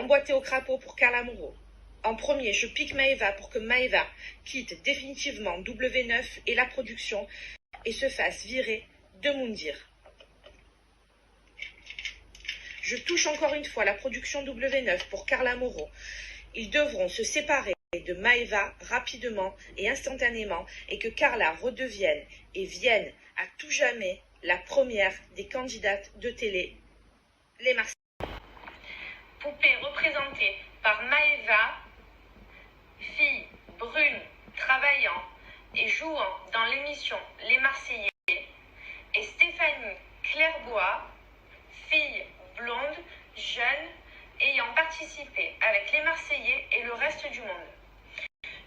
emboîté au crapaud pour Carla Moreau. En premier, je pique Maeva pour que Maeva quitte définitivement W9 et la production et se fasse virer de Moundir. Je touche encore une fois la production W9 pour Carla Moreau. Ils devront se séparer de Maeva rapidement et instantanément et que Carla redevienne et vienne à tout jamais la première des candidates de télé, les Marseillais. Poupée représentée par Maeva, fille brune, travaillant et jouant dans l'émission Les Marseillais, et Stéphanie Clairbois, fille blonde, jeune, ayant participé avec les Marseillais et le reste du monde.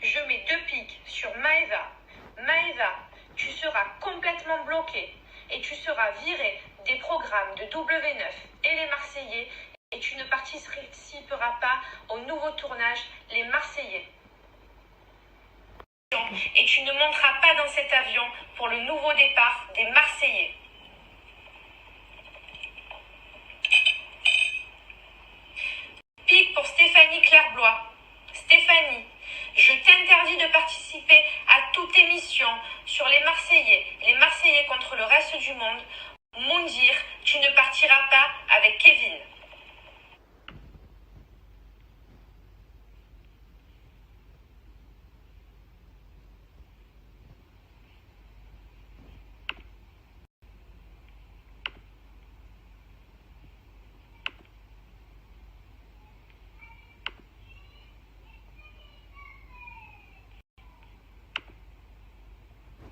Je mets 2 piques sur Maeva. Maeva, tu seras complètement bloquée et tu seras virée des programmes de W9 et les Marseillais et tu ne participeras pas au nouveau tournage Les Marseillais. Et tu ne monteras pas dans cet avion pour le nouveau départ des Marseillais. Pique pour Stéphanie Clairbois. Stéphanie, je t'interdis de participer à toute émission sur les Marseillais contre le reste du monde. Moundir, tu ne partiras pas avec Kevin.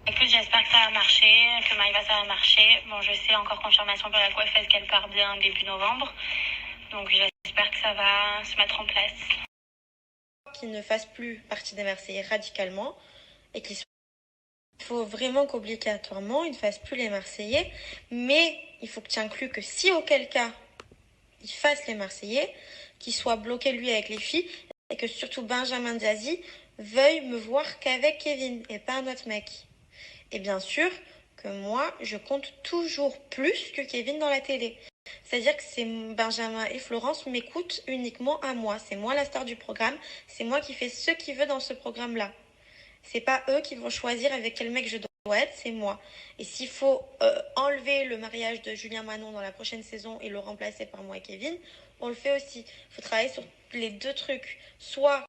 Écoute, j'espère que ça va marcher, que Maeva ça va marcher. Bon, je sais encore confirmation par la coiffeuse qu'elle part bien début novembre. Donc j'espère que ça va se mettre en place. Qu'il ne fasse plus partie des Marseillais radicalement et qu'il soit... Il faut vraiment qu'obligatoirement il ne fasse plus les Marseillais, mais il faut que tu inclues que si auquel cas il fasse les Marseillais, qu'il soit bloqué lui avec les filles et que surtout Benjamin Diazy veuille me voir qu'avec Kevin et pas un autre mec. Et bien sûr que moi, je compte toujours plus que Kevin dans la télé. C'est-à-dire que c'est Benjamin et Florence m'écoutent uniquement à moi. C'est moi la star du programme. C'est moi qui fais ce qu'ils veulent dans ce programme-là. C'est pas eux qui vont choisir avec quel mec je dois être, c'est moi. Et s'il faut enlever le mariage de Julien Manon dans la prochaine saison et le remplacer par moi et Kevin, on le fait aussi. Il faut travailler sur les 2 trucs. Soit